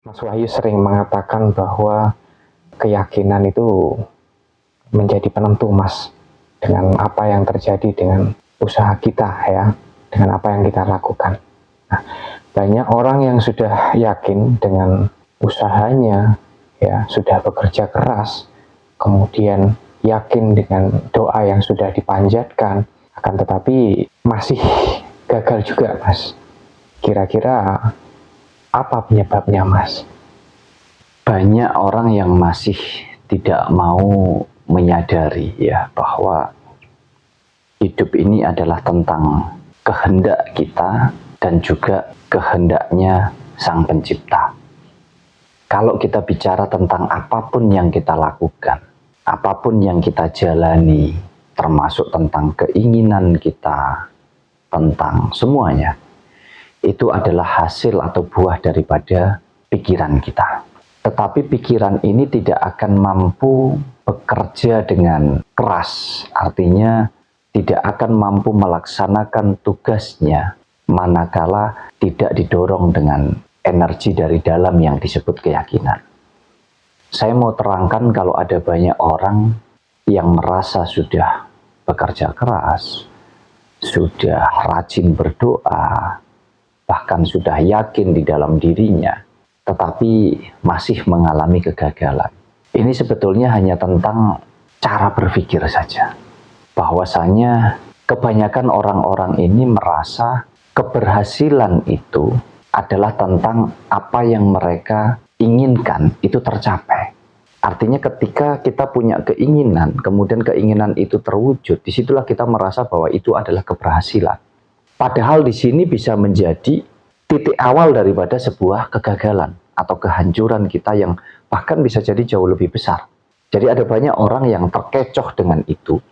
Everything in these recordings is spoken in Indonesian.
Mas Wahyu sering mengatakan bahwa keyakinan itu menjadi penentu, Mas, dengan apa yang terjadi dengan usaha kita, ya, dengan apa yang kita lakukan. Nah, banyak orang yang sudah yakin dengan usahanya, ya, sudah bekerja keras, kemudian yakin dengan doa yang sudah dipanjatkan, akan tetapi masih gagal juga, Mas. Kira-kira apa penyebabnya, Mas? Banyak orang yang masih tidak mau menyadari ya bahwa hidup ini adalah tentang kehendak kita dan juga kehendaknya Sang Pencipta. Kalau kita bicara tentang apapun yang kita lakukan, apapun yang kita jalani, termasuk tentang keinginan kita, tentang semuanya, itu adalah hasil atau buah daripada pikiran kita. Tetapi pikiran ini tidak akan mampu bekerja dengan keras, artinya tidak akan mampu melaksanakan tugasnya manakala tidak didorong dengan energi dari dalam yang disebut keyakinan. Saya mau terangkan kalau ada banyak orang yang merasa sudah bekerja keras, sudah rajin berdoa, bahkan sudah yakin di dalam dirinya, tetapi masih mengalami kegagalan. Ini sebetulnya hanya tentang cara berpikir saja. Bahwasanya kebanyakan orang-orang ini merasa keberhasilan itu adalah tentang apa yang mereka inginkan itu tercapai. Artinya ketika kita punya keinginan, kemudian keinginan itu terwujud, disitulah kita merasa bahwa itu adalah keberhasilan. Padahal di sini bisa menjadi titik awal daripada sebuah kegagalan atau kehancuran kita yang bahkan bisa jadi jauh lebih besar. Jadi ada banyak orang yang terkecoh dengan itu.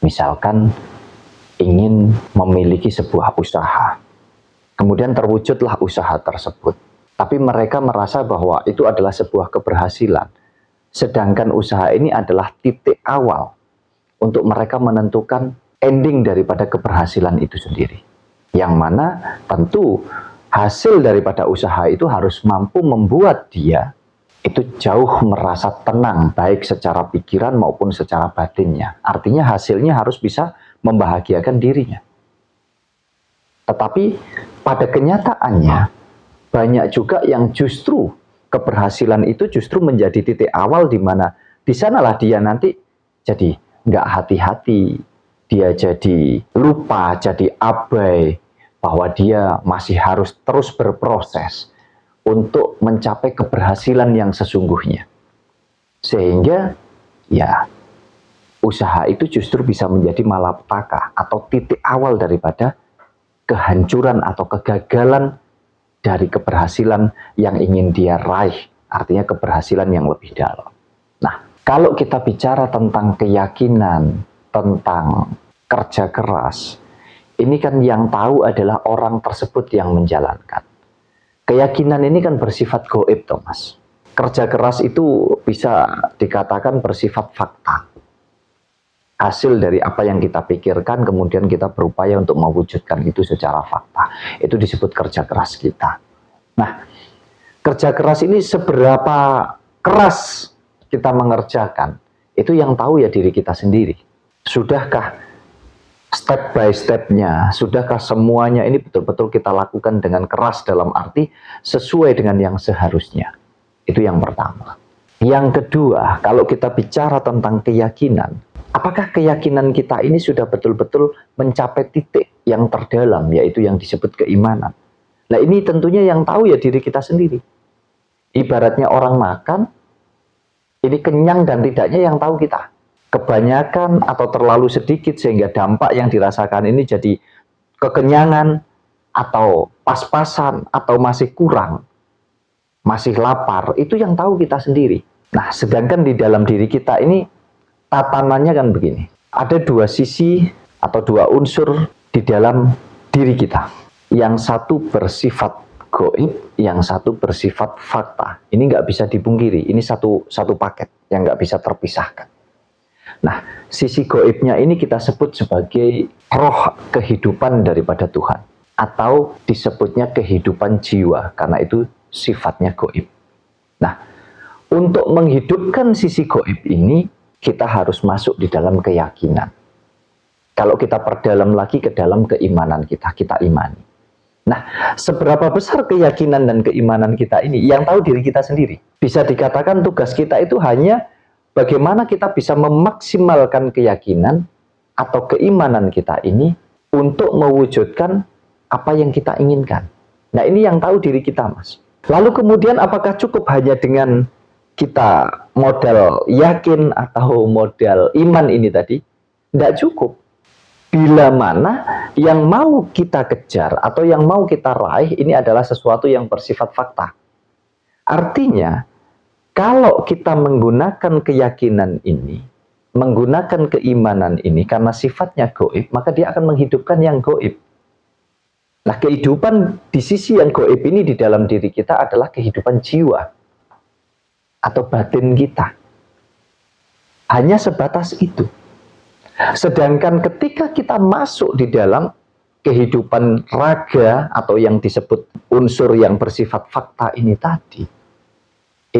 Misalkan ingin memiliki sebuah usaha. Kemudian terwujudlah usaha tersebut. Tapi mereka merasa bahwa itu adalah sebuah keberhasilan. Sedangkan usaha ini adalah titik awal untuk mereka menentukan ending daripada keberhasilan itu sendiri. Yang mana tentu hasil daripada usaha itu harus mampu membuat dia itu jauh merasa tenang, baik secara pikiran maupun secara batinnya. Artinya hasilnya harus bisa membahagiakan dirinya. Tetapi pada kenyataannya banyak juga yang justru keberhasilan itu justru menjadi titik awal di mana di sanalah dia nanti jadi nggak hati-hati, dia jadi lupa, jadi abai, bahwa dia masih harus terus berproses untuk mencapai keberhasilan yang sesungguhnya. Sehingga ya usaha itu justru bisa menjadi malapetaka atau titik awal daripada kehancuran atau kegagalan dari keberhasilan yang ingin dia raih, artinya keberhasilan yang lebih dalam. Nah, kalau kita bicara tentang keyakinan, tentang kerja keras, ini kan yang tahu adalah orang tersebut yang menjalankan. Keyakinan ini kan bersifat gaib, Thomas. Kerja keras itu bisa dikatakan bersifat fakta. Hasil dari apa yang kita pikirkan, kemudian kita berupaya untuk mewujudkan itu secara fakta. Itu disebut kerja keras kita. Nah, kerja keras ini seberapa keras kita mengerjakan, itu yang tahu ya diri kita sendiri. Sudahkah step by step-nya, sudahkah semuanya ini betul-betul kita lakukan dengan keras dalam arti sesuai dengan yang seharusnya? Itu yang pertama. Yang kedua, kalau kita bicara tentang keyakinan, apakah keyakinan kita ini sudah betul-betul mencapai titik yang terdalam, yaitu yang disebut keimanan? Nah ini tentunya yang tahu ya diri kita sendiri. Ibaratnya orang makan, ini kenyang dan tidaknya yang tahu kita. Kebanyakan atau terlalu sedikit sehingga dampak yang dirasakan ini jadi kekenyangan atau pas-pasan atau masih kurang, masih lapar, itu yang tahu kita sendiri. Nah, sedangkan di dalam diri kita ini tatanannya kan begini. Ada dua sisi atau dua unsur di dalam diri kita. Yang satu bersifat gaib, yang satu bersifat fakta. Ini nggak bisa dipungkiri, ini satu paket yang nggak bisa terpisahkan. Nah, sisi gaibnya ini kita sebut sebagai roh kehidupan daripada Tuhan. Atau disebutnya kehidupan jiwa, karena itu sifatnya gaib. Nah, untuk menghidupkan sisi gaib ini, kita harus masuk di dalam keyakinan. Kalau kita perdalam lagi ke dalam keimanan kita, kita imani. Nah, seberapa besar keyakinan dan keimanan kita ini, yang tahu diri kita sendiri. Bisa dikatakan tugas kita itu hanya bagaimana kita bisa memaksimalkan keyakinan atau keimanan kita ini untuk mewujudkan apa yang kita inginkan. Nah, ini yang tahu diri kita, Mas. Lalu kemudian apakah cukup hanya dengan kita modal yakin atau modal iman ini tadi? Tidak cukup. Bila mana yang mau kita kejar atau yang mau kita raih ini adalah sesuatu yang bersifat fakta. Artinya, kalau kita menggunakan keyakinan ini, menggunakan keimanan ini karena sifatnya gaib, maka dia akan menghidupkan yang gaib. Nah, kehidupan di sisi yang gaib ini di dalam diri kita adalah kehidupan jiwa atau batin kita. Hanya sebatas itu. Sedangkan ketika kita masuk di dalam kehidupan raga atau yang disebut unsur yang bersifat fakta ini tadi,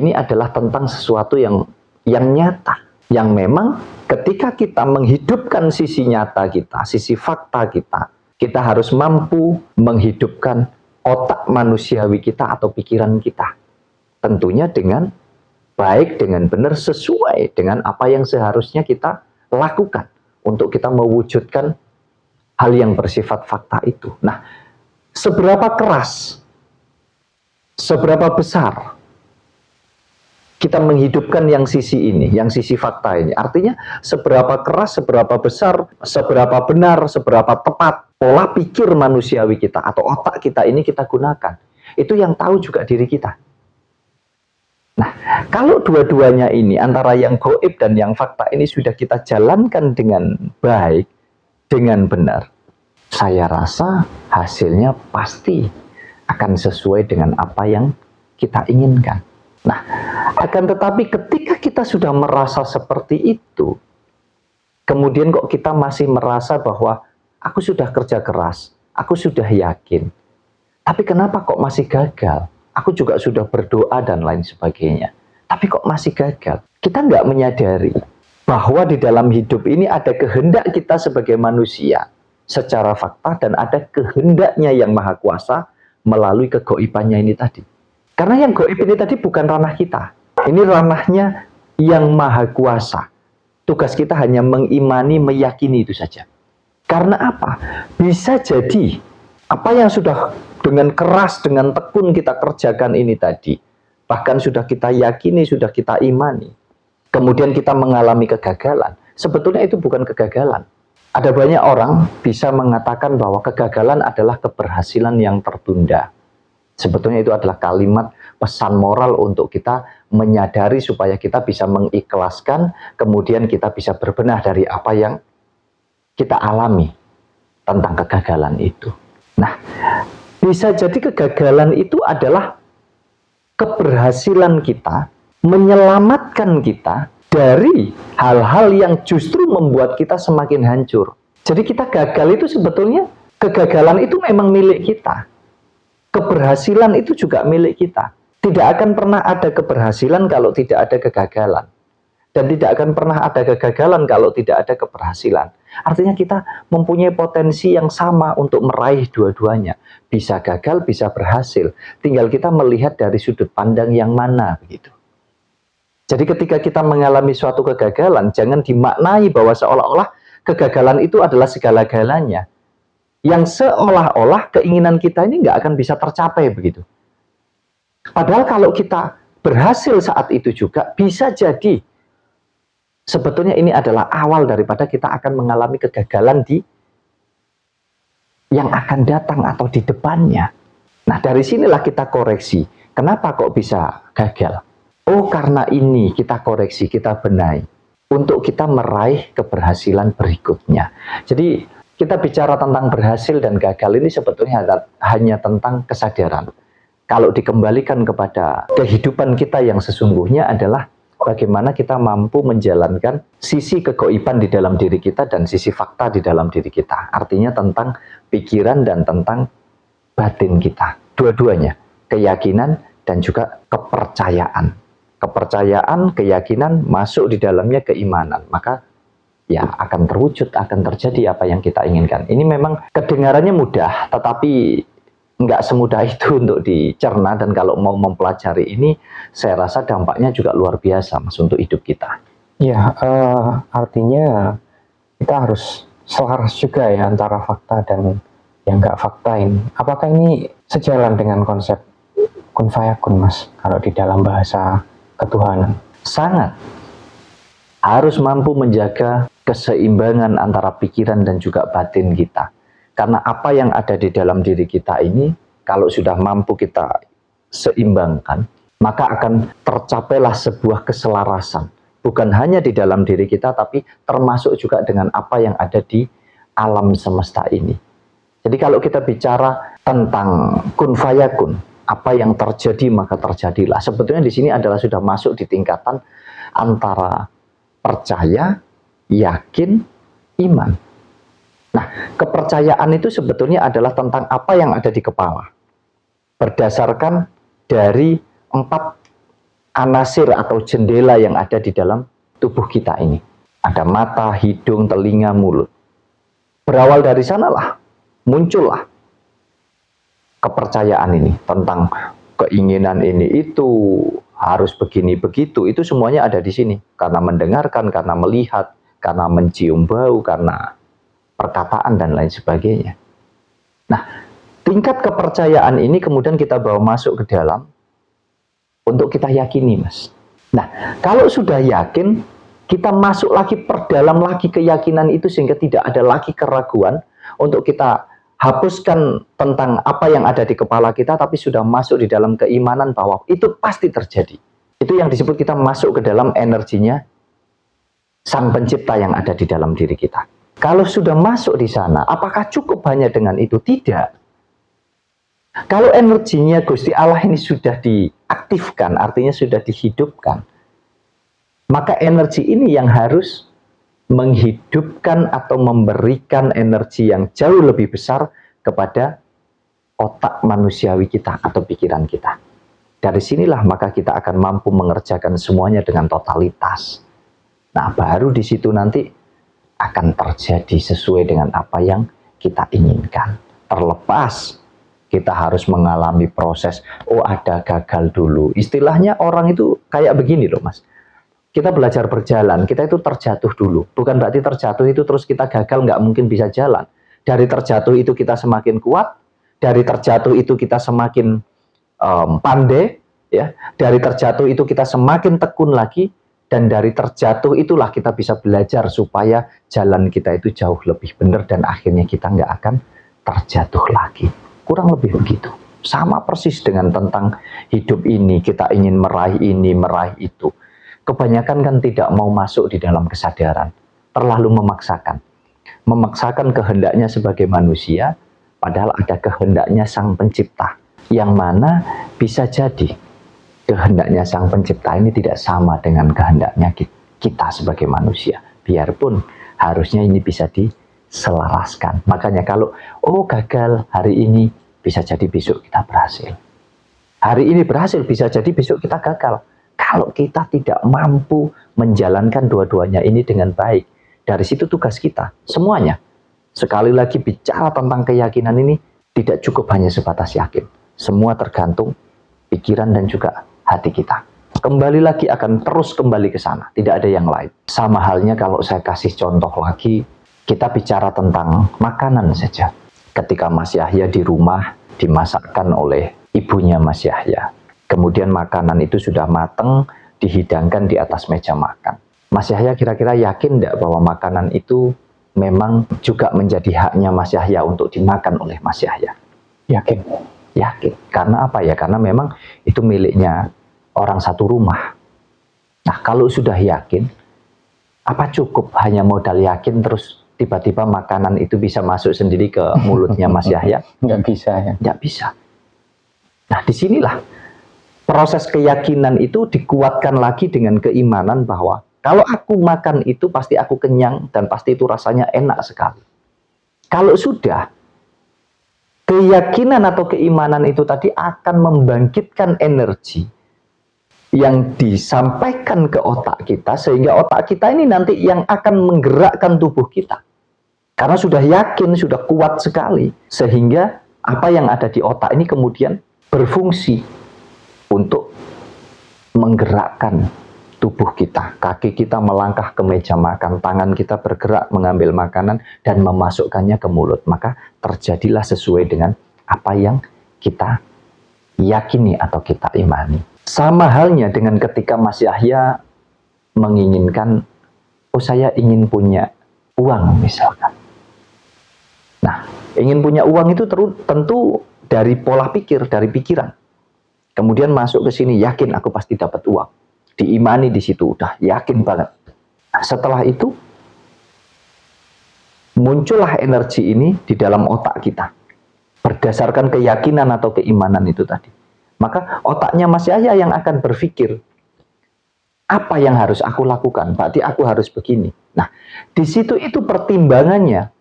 ini adalah tentang sesuatu yang nyata, yang memang ketika kita menghidupkan sisi nyata kita, sisi fakta kita, kita harus mampu menghidupkan otak manusiawi kita atau pikiran kita. Tentunya dengan baik, dengan benar, sesuai dengan apa yang seharusnya kita lakukan untuk kita mewujudkan hal yang bersifat fakta itu. Nah, seberapa keras, seberapa besar kita menghidupkan yang sisi ini, yang sisi fakta ini. Artinya, seberapa keras, seberapa besar, seberapa benar, seberapa tepat pola pikir manusiawi kita atau otak kita ini kita gunakan. Itu yang tahu juga diri kita. Nah, kalau dua-duanya ini, antara yang gaib dan yang fakta ini sudah kita jalankan dengan baik, dengan benar, saya rasa hasilnya pasti akan sesuai dengan apa yang kita inginkan. Nah, akan tetapi ketika kita sudah merasa seperti itu, kemudian kok kita masih merasa bahwa aku sudah kerja keras, aku sudah yakin, tapi kenapa kok masih gagal? Aku juga sudah berdoa dan lain sebagainya. Tapi kok masih gagal? Kita nggak menyadari bahwa di dalam hidup ini ada kehendak kita sebagai manusia secara fakta dan ada kehendaknya yang maha kuasa melalui kegaibannya ini tadi. Karena yang gaib ini tadi bukan ranah kita. Ini ranahnya yang maha kuasa. Tugas kita hanya mengimani, meyakini itu saja. Karena apa? Bisa jadi apa yang sudah dengan keras, dengan tekun kita kerjakan ini tadi, bahkan sudah kita yakini, sudah kita imani, kemudian kita mengalami kegagalan, sebetulnya itu bukan kegagalan. Ada banyak orang bisa mengatakan bahwa kegagalan adalah keberhasilan yang tertunda. Sebetulnya itu adalah kalimat pesan moral untuk kita menyadari supaya kita bisa mengikhlaskan, kemudian kita bisa berbenah dari apa yang kita alami tentang kegagalan itu. Nah, bisa jadi kegagalan itu adalah keberhasilan kita menyelamatkan kita dari hal-hal yang justru membuat kita semakin hancur. Jadi kita gagal itu sebetulnya, kegagalan itu memang milik kita. Keberhasilan itu juga milik kita. Tidak akan pernah ada keberhasilan kalau tidak ada kegagalan. Dan tidak akan pernah ada kegagalan kalau tidak ada keberhasilan. Artinya kita mempunyai potensi yang sama untuk meraih dua-duanya. Bisa gagal, bisa berhasil. Tinggal kita melihat dari sudut pandang yang mana, begitu. Jadi ketika kita mengalami suatu kegagalan, jangan dimaknai bahwa seolah-olah kegagalan itu adalah segala-galanya. Yang seolah-olah keinginan kita ini nggak akan bisa tercapai, begitu. Padahal kalau kita berhasil saat itu juga, bisa jadi sebetulnya ini adalah awal daripada kita akan mengalami kegagalan di yang akan datang atau di depannya. Nah, dari sinilah kita koreksi. Kenapa kok bisa gagal? Oh, karena ini kita koreksi, kita benahi. Untuk kita meraih keberhasilan berikutnya. Jadi, kita bicara tentang berhasil dan gagal ini sebetulnya hanya tentang kesadaran. Kalau dikembalikan kepada kehidupan kita yang sesungguhnya adalah bagaimana kita mampu menjalankan sisi kegaiban di dalam diri kita dan sisi fakta di dalam diri kita. Artinya tentang pikiran dan tentang batin kita. Dua-duanya, keyakinan dan juga kepercayaan. Kepercayaan, keyakinan masuk di dalamnya keimanan, maka ya akan terwujud, akan terjadi apa yang kita inginkan. Ini memang kedengarannya mudah, tetapi nggak semudah itu untuk dicerna, dan kalau mau mempelajari ini, saya rasa dampaknya juga luar biasa, Mas, untuk hidup kita. Ya, artinya kita harus selaras juga ya antara fakta dan yang nggak fakta ini. Apakah ini sejalan dengan konsep kun fayakun, Mas, kalau di dalam bahasa ketuhanan? Sangat. Harus mampu menjaga keseimbangan antara pikiran dan juga batin kita. Karena apa yang ada di dalam diri kita ini, kalau sudah mampu kita seimbangkan, maka akan tercapailah sebuah keselarasan. Bukan hanya di dalam diri kita, tapi termasuk juga dengan apa yang ada di alam semesta ini. Jadi kalau kita bicara tentang kun fayakun, apa yang terjadi maka terjadilah. Sebetulnya di sini adalah sudah masuk di tingkatan antara percaya, yakin, iman. Nah, kepercayaan itu sebetulnya adalah tentang apa yang ada di kepala. Berdasarkan dari 4 anasir atau jendela yang ada di dalam tubuh kita ini. Ada mata, hidung, telinga, mulut. Berawal dari sanalah, muncullah kepercayaan ini tentang keinginan ini itu harus begini begitu, itu semuanya ada di sini karena mendengarkan, karena melihat, karena mencium bau, karena perkataan dan lain sebagainya. Nah, tingkat kepercayaan ini kemudian kita bawa masuk ke dalam untuk kita yakini, Mas. Nah, kalau sudah yakin, kita masuk lagi, perdalam lagi keyakinan itu sehingga tidak ada lagi keraguan untuk kita hapuskan tentang apa yang ada di kepala kita, tapi sudah masuk di dalam keimanan bahwa itu pasti terjadi. Itu yang disebut kita masuk ke dalam energinya Sang Pencipta yang ada di dalam diri kita. Kalau sudah masuk di sana, apakah cukup hanya dengan itu? Tidak. Kalau energinya Gusti Allah ini sudah diaktifkan, artinya sudah dihidupkan, maka energi ini yang harus menghidupkan atau memberikan energi yang jauh lebih besar kepada otak manusiawi kita atau pikiran kita. Dari sinilah maka kita akan mampu mengerjakan semuanya dengan totalitas. Nah, baru di situ nanti akan terjadi sesuai dengan apa yang kita inginkan. Terlepas kita harus mengalami proses, ada gagal dulu. Istilahnya orang itu kayak begini loh, Mas. Kita belajar berjalan, kita itu terjatuh dulu. Bukan berarti terjatuh itu terus kita gagal, nggak mungkin bisa jalan. Dari terjatuh itu kita semakin kuat, dari terjatuh itu kita semakin pandai, ya. Dari terjatuh itu kita semakin tekun lagi, dan dari terjatuh itulah kita bisa belajar supaya jalan kita itu jauh lebih benar dan akhirnya kita nggak akan terjatuh lagi. Kurang lebih begitu. Sama persis dengan tentang hidup ini, kita ingin meraih ini, meraih itu. Kebanyakan kan tidak mau masuk di dalam kesadaran, terlalu memaksakan. Memaksakan kehendaknya sebagai manusia, padahal ada kehendaknya Sang Pencipta. Yang mana bisa jadi kehendaknya Sang Pencipta ini tidak sama dengan kehendaknya kita sebagai manusia. Biarpun harusnya ini bisa diselaraskan. Makanya kalau, gagal hari ini, bisa jadi besok kita berhasil. Hari ini berhasil, bisa jadi besok kita gagal. Kalau kita tidak mampu menjalankan dua-duanya ini dengan baik, dari situ tugas kita, semuanya. Sekali lagi bicara tentang keyakinan ini, tidak cukup hanya sebatas yakin. Semua tergantung pikiran dan juga hati kita. Kembali lagi akan terus kembali ke sana, tidak ada yang lain. Sama halnya kalau saya kasih contoh lagi, kita bicara tentang makanan saja. Ketika Mas Yahya di rumah dimasakkan oleh ibunya Mas Yahya. Kemudian makanan itu sudah matang, dihidangkan di atas meja makan. Mas Yahya kira-kira yakin tidak bahwa makanan itu memang juga menjadi haknya Mas Yahya untuk dimakan oleh Mas Yahya? Yakin. Yakin. Karena apa ya? Karena memang itu miliknya orang satu rumah. Nah, kalau sudah yakin, apa cukup hanya modal yakin terus tiba-tiba makanan itu bisa masuk sendiri ke mulutnya Mas Yahya? Nggak bisa ya. Nggak bisa. Nah, disinilah proses keyakinan itu dikuatkan lagi dengan keimanan bahwa kalau aku makan itu pasti aku kenyang dan pasti itu rasanya enak sekali. Kalau sudah keyakinan atau keimanan itu tadi akan membangkitkan energi yang disampaikan ke otak kita, sehingga otak kita ini nanti yang akan menggerakkan tubuh kita. Karena sudah yakin, sudah kuat sekali, sehingga apa yang ada di otak ini kemudian berfungsi untuk menggerakkan tubuh kita. Kaki kita melangkah ke meja makan, tangan kita bergerak mengambil makanan dan memasukkannya ke mulut. Maka terjadilah sesuai dengan apa yang kita yakini atau kita imani. Sama halnya dengan ketika Mas Yahya menginginkan, oh saya ingin punya uang misalkan. Nah, ingin punya uang itu tentu dari pola pikir, dari pikiran. Kemudian masuk ke sini, yakin aku pasti dapat uang. Diimani di situ, udah yakin banget. Nah, setelah itu, muncullah energi ini di dalam otak kita. Berdasarkan keyakinan atau keimanan itu tadi. Maka otaknya Mas Yahya yang akan berpikir, apa yang harus aku lakukan? Berarti aku harus begini. Nah, di situ itu pertimbangannya.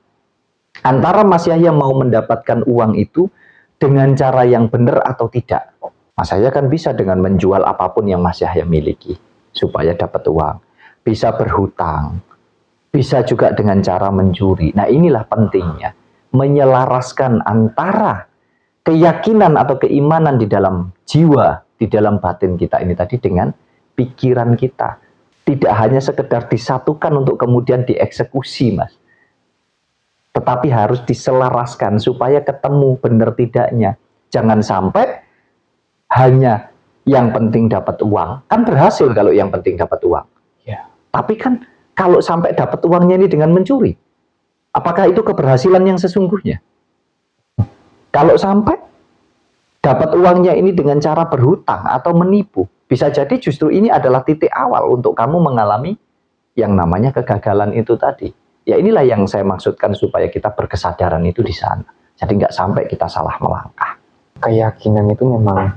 Antara Mas Yahya mau mendapatkan uang itu dengan cara yang benar atau tidak. Mas Yahya kan bisa dengan menjual apapun yang Mas Yahya miliki supaya dapat uang. Bisa berhutang. Bisa juga dengan cara mencuri. Nah, inilah pentingnya. Menyelaraskan antara keyakinan atau keimanan di dalam jiwa, di dalam batin kita ini tadi dengan pikiran kita. Tidak hanya sekedar disatukan untuk kemudian dieksekusi, Mas. Tetapi harus diselaraskan supaya ketemu benar tidaknya. Jangan sampai hanya yang penting dapat uang. Kan berhasil kalau yang penting dapat uang. Ya. Tapi kan kalau sampai dapat uangnya ini dengan mencuri, apakah itu keberhasilan yang sesungguhnya? Kalau sampai dapat uangnya ini dengan cara berhutang atau menipu, bisa jadi justru ini adalah titik awal untuk kamu mengalami yang namanya kegagalan itu tadi. Ya inilah yang saya maksudkan supaya kita berkesadaran itu di sana. Jadi nggak sampai kita salah melangkah. Keyakinan itu memang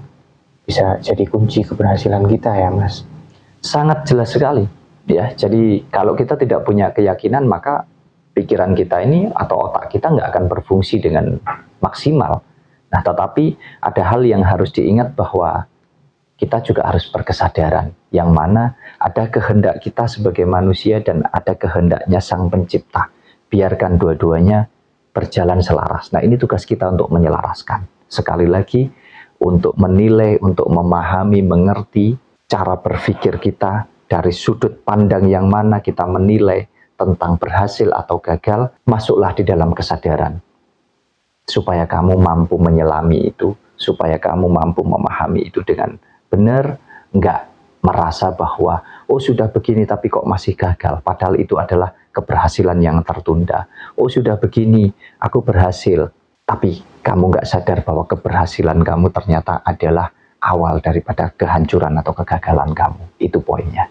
bisa jadi kunci keberhasilan kita ya, Mas. Sangat jelas sekali. Ya, jadi kalau kita tidak punya keyakinan, maka pikiran kita ini atau otak kita nggak akan berfungsi dengan maksimal. Nah, tetapi ada hal yang harus diingat bahwa kita juga harus berkesadaran, yang mana ada kehendak kita sebagai manusia dan ada kehendaknya Sang Pencipta. Biarkan dua-duanya berjalan selaras. Nah, ini tugas kita untuk menyelaraskan. Sekali lagi, untuk menilai, untuk memahami, mengerti cara berpikir kita dari sudut pandang yang mana kita menilai tentang berhasil atau gagal, masuklah di dalam kesadaran. Supaya kamu mampu menyelami itu, supaya kamu mampu memahami itu dengan benar, enggak merasa bahwa, oh sudah begini tapi kok masih gagal, padahal itu adalah keberhasilan yang tertunda. Oh sudah begini, aku berhasil, tapi kamu enggak sadar bahwa keberhasilan kamu ternyata adalah awal daripada kehancuran atau kegagalan kamu. Itu poinnya.